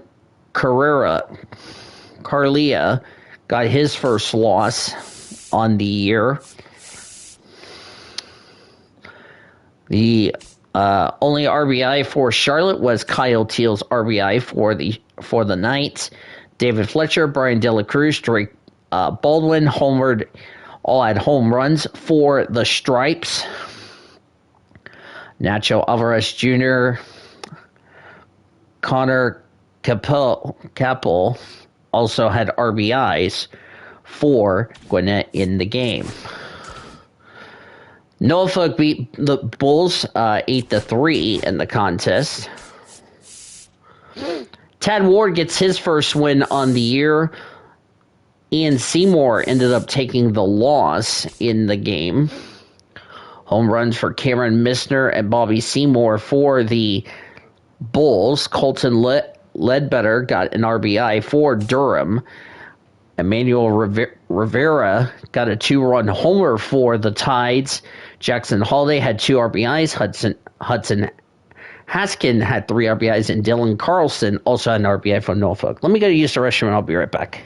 Carlia got his first loss on the year. The only RBI for Charlotte was Kyle Teal's RBI for the Knights. David Fletcher, Brian De La Cruz, Drake Baldwin homered, all had home runs for the Stripes. Nacho Alvarez Jr., Connor Capel also had RBIs for Gwinnett in the game. Norfolk beat the Bulls 8-3 in the contest. Tad Ward gets his first win on the year. Ian Seymour ended up taking the loss in the game. Home runs for Cameron Misner and Bobby Seymour for the Bulls. Colton Ledbetter got an RBI for Durham. Emmanuel Rivera got a 2-run homer for the Tides. Jackson Holiday had 2 RBIs. Hudson Haskin had 3 RBIs, and Dylan Carlson also had an RBI from Norfolk. Let me go to use the restroom, and I'll be right back.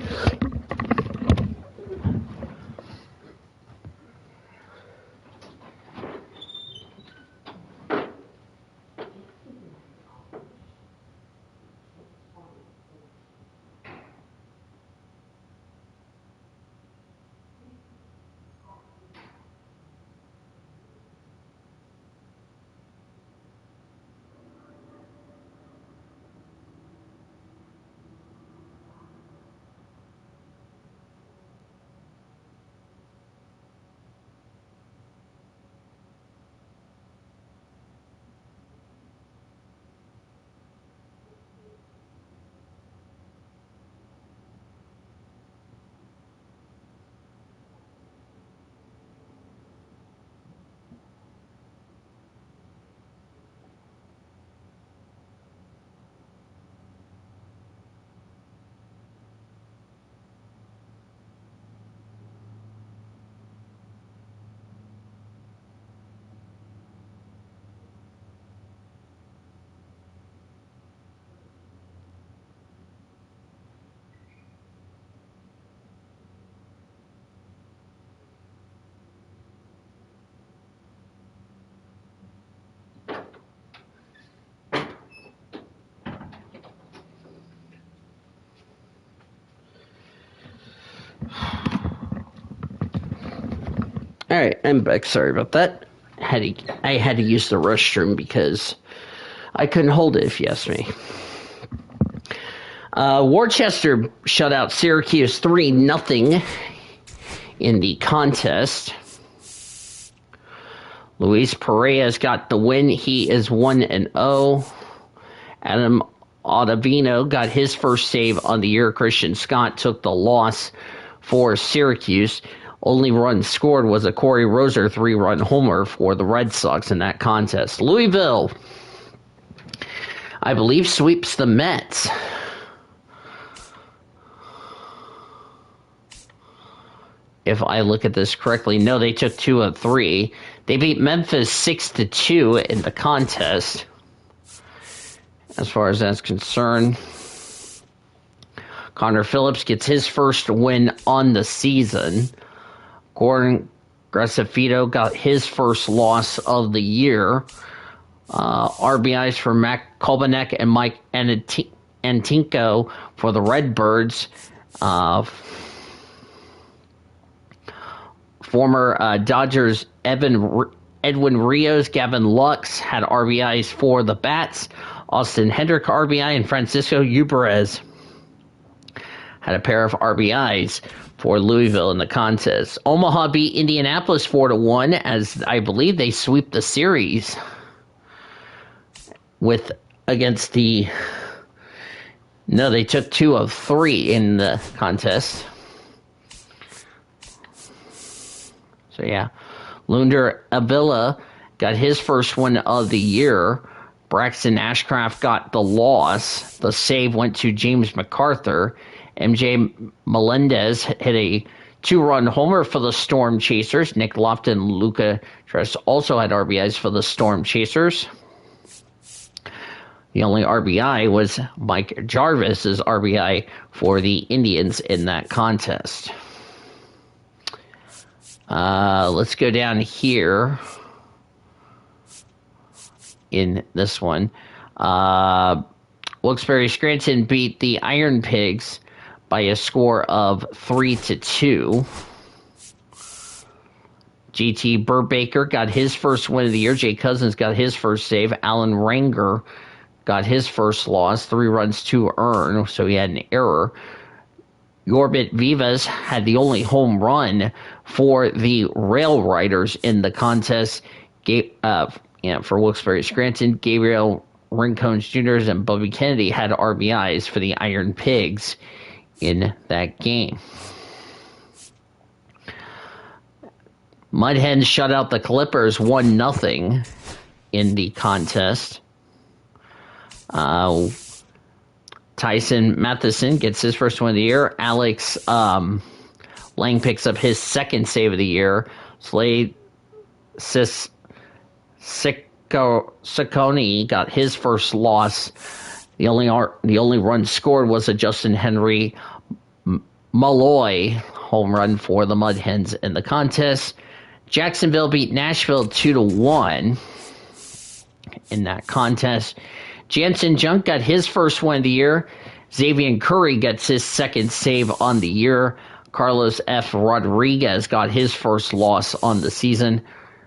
All right, I'm back. Sorry about that. I had to use the restroom because I couldn't hold it, if you ask me. Worcester shut out Syracuse 3-0 in the contest. Luis Perez got the win. He is 1-0. Adam Ottavino got his first save on the year. Christian Scott took the loss for Syracuse. Only run scored was a Corey Roser 3-run homer for the Red Sox in that contest. Louisville, I believe, sweeps the Mets. If I look at this correctly, no, they took 2 of 3. They beat Memphis 6-2 in the contest. As far as that's concerned, Connor Phillips gets his first win on the season. Gordon Gracefito got his first loss of the year. RBIs for Mac Kolbanek and Mike Antinko for the Redbirds. Former Dodgers Edwin Rios, Gavin Lux had RBIs for the Bats. Austin Hendrick RBI and Francisco Uberez had a pair of RBIs for Louisville in the contest. Omaha beat Indianapolis 4-1, as I believe they sweep the series against the... No, they took 2 of 3 in the contest. So yeah, Lunder Avila got his first win of the year. Braxton Ashcraft got the loss. The save went to James MacArthur. MJ Melendez hit a 2-run homer for the Storm Chasers. Nick Lofton and Luca Tress also had RBIs for the Storm Chasers. The only RBI was Mike Jarvis's RBI for the Indians in that contest. Let's go down here in this one. Wilkes-Barre Scranton beat the Iron Pigs by a score of 3-2. JT Burbaker got his first win of the year. Jay Cousins got his first save. Alan Ranger got his first loss. 3 runs, 2 earned, so he had an error. Yorbit Vivas had the only home run for the Rail Riders in the contest. For Wilkes-Barre Scranton, Gabriel Rincones Jr. and Bubby Kennedy had RBIs for the Iron Pigs in that game. Mud Hens shut out the Clippers 1-0 in the contest. Tyson Matheson gets his first win of the year. Alex Lang picks up his second save of the year. Slade Ciccone got his first loss. The only run scored was a Justin Henry Malloy home run for the Mud Hens in the contest. Jacksonville beat Nashville 2-1 in that contest. Jansen Junk got his first win of the year. Xavier Curry gets his second save on the year. Carlos F. Rodriguez got his first loss on the season.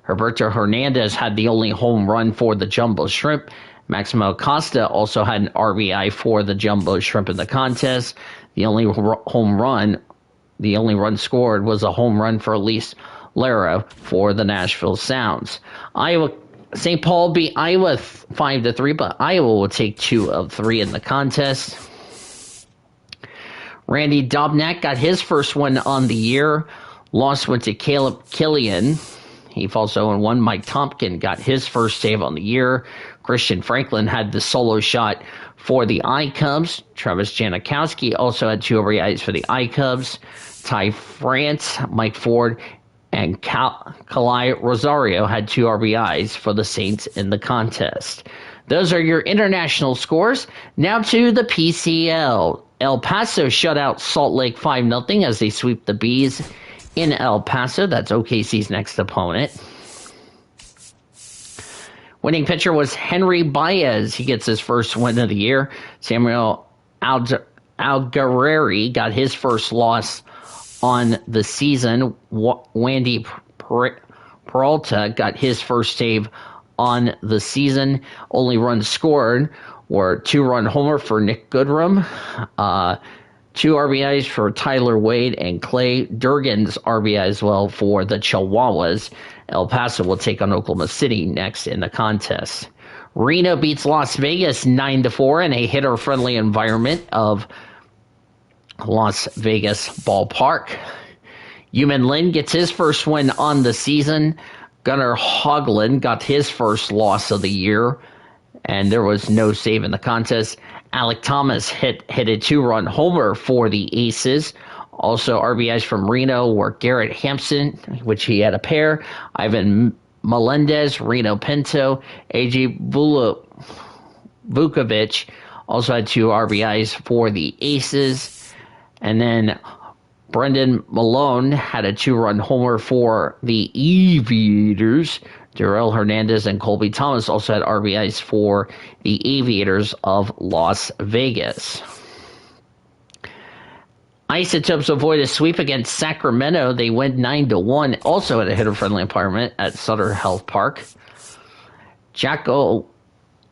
Roberto Hernandez had the only home run for the Jumbo Shrimp. Maximo Acosta also had an RBI for the Jumbo Shrimp in the contest. The only run scored was a home run for Elise Lara for the Nashville Sounds. St. Paul beat Iowa 5-3, but Iowa will take 2 of 3 in the contest. Randy Dobnak got his first win on the year. Loss went to Caleb Killian. He falls 0-1. Mike Tompkin got his first save on the year. Christian Franklin had the solo shot for the I-Cubs. Travis Janikowski also had 2 RBIs for the I-Cubs. Ty France, Mike Ford, and Kalai Rosario had 2 RBIs for the Saints in the contest. Those are your international scores. Now to the PCL. El Paso shut out Salt Lake 5-0 as they sweep the Bees in El Paso. That's OKC's next opponent. Winning pitcher was Henry Baez. He gets his first win of the year. Samuel Algareri got his first loss on the season. Wandy Peralta got his first save on the season. Only runs scored were 2-run homer for Nick Goodrum, 2 RBIs for Tyler Wade, and Clay Durgan's RBI as well for the Chihuahuas. El Paso will take on Oklahoma City next in the contest. Reno beats Las Vegas 9-4 in a hitter-friendly environment of Las Vegas Ballpark. Yuman Lin gets his first win on the season. Gunnar Hoglund got his first loss of the year, and there was no save in the contest. Alec Thomas hit a 2-run homer for the Aces. Also, RBIs from Reno were Garrett Hampson, which he had a pair, Ivan Melendez, Reno Pinto, A.J. Vukovic also had 2 RBIs for the Aces. And then Brendan Malone had a 2-run homer for the Aviators. Darrell Hernandez and Colby Thomas also had RBIs for the Aviators of Las Vegas. Isotopes avoid a sweep against Sacramento. They win 9-1, also at a hitter-friendly environment at Sutter Health Park. Jacko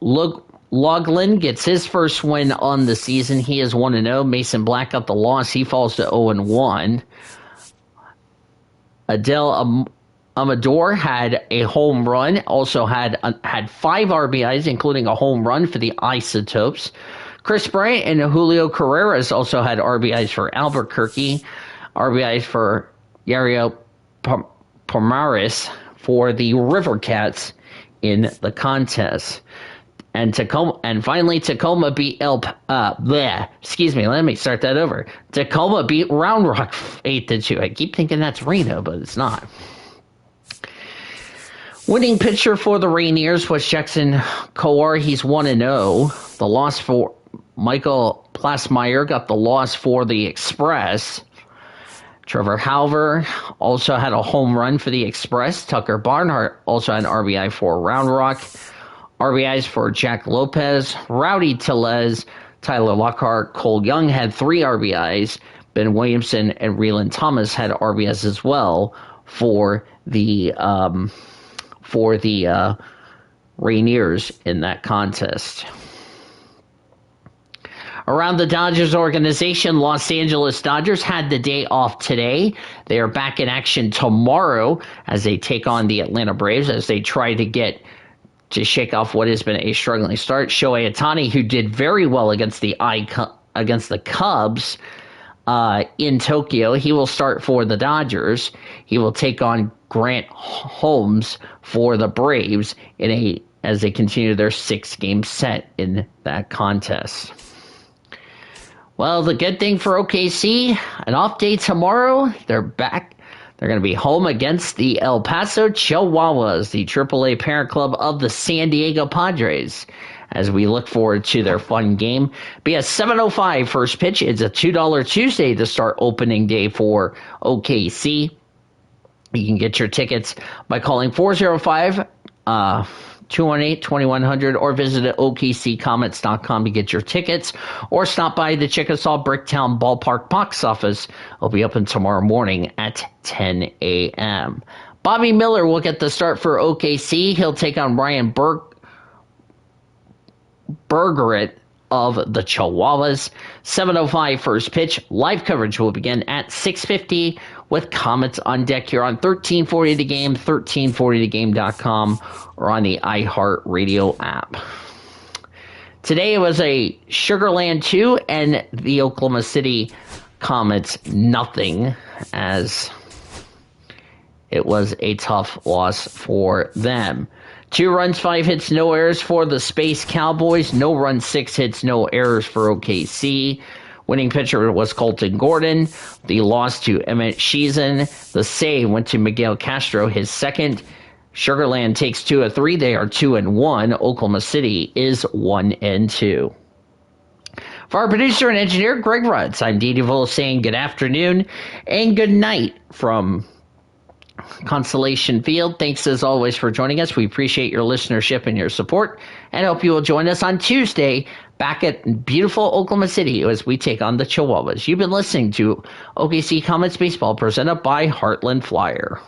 Loughlin gets his first win on the season. He is 1-0. Mason Black got the loss. He falls to 0-1. Adele Amador had a home run, also had 5 RBIs, including a home run for the Isotopes. Chris Bryant and Julio Carreras also had RBIs for Albuquerque, RBIs for Yario Pomares for the River Cats in the contest. And finally, Tacoma beat Tacoma beat Round Rock 8-2. I keep thinking that's Reno, but it's not. Winning pitcher for the Rainiers was Jackson Kowar. He's 1-0. The loss for Michael Plasmeyer got the loss for the Express. Trevor Halver also had a home run for the Express. Tucker Barnhart also had an RBI for Round Rock. RBIs for Jack Lopez, Rowdy Tellez, Tyler Lockhart, Cole Young had 3 RBIs. Ben Williamson and Reland Thomas had RBIs as well for the Rainiers in that contest. Around the Dodgers organization, Los Angeles Dodgers had the day off today. They are back in action tomorrow as they take on the Atlanta Braves as they try to shake off what has been a struggling start. Shohei Ohtani, who did very well against the Cubs in Tokyo, he will start for the Dodgers. He will take on Grant Holmes for the Braves as they continue their 6-game set in that contest. Well, the good thing for OKC, an off day tomorrow. They're back. They're going to be home against the El Paso Chihuahuas, the AAA parent club of the San Diego Padres, as we look forward to their fun game. Be a 7:05 first pitch. It's a $2 Tuesday to start opening day for OKC. You can get your tickets by calling 405 218-2100 or visit OKCComets.com to get your tickets, or stop by the Chickasaw Bricktown Ballpark box office. It'll be open tomorrow morning at 10 a.m. Bobby Miller will get the start for OKC. He'll take on Ryan Bergeret of the Chihuahuas. 7:05 first pitch. Live coverage will begin at 6:50 with Comets on deck here on 1340 The Game, 1340thegame.com, or on the iHeartRadio app. Today it was a Sugarland 2 and the Oklahoma City Comets nothing, as it was a tough loss for them. 2 runs, 5 hits, no errors for the Space Cowboys. No runs, 6 hits, no errors for OKC. Winning pitcher was Colton Gordon. The loss to Emmett Sheehan. The save went to Miguel Castro, his second. Sugarland takes 2 of 3. They are 2-1. Oklahoma City is 1-2. For our producer and engineer, Greg Rutz, I'm Dee DeVoe saying good afternoon and good night from Constellation Field. Thanks as always for joining us. We appreciate your listenership and your support, and hope you will join us on Tuesday back at beautiful Oklahoma City as we take on the Chihuahuas. You've been listening to OKC Comets Baseball presented by Heartland Flyer.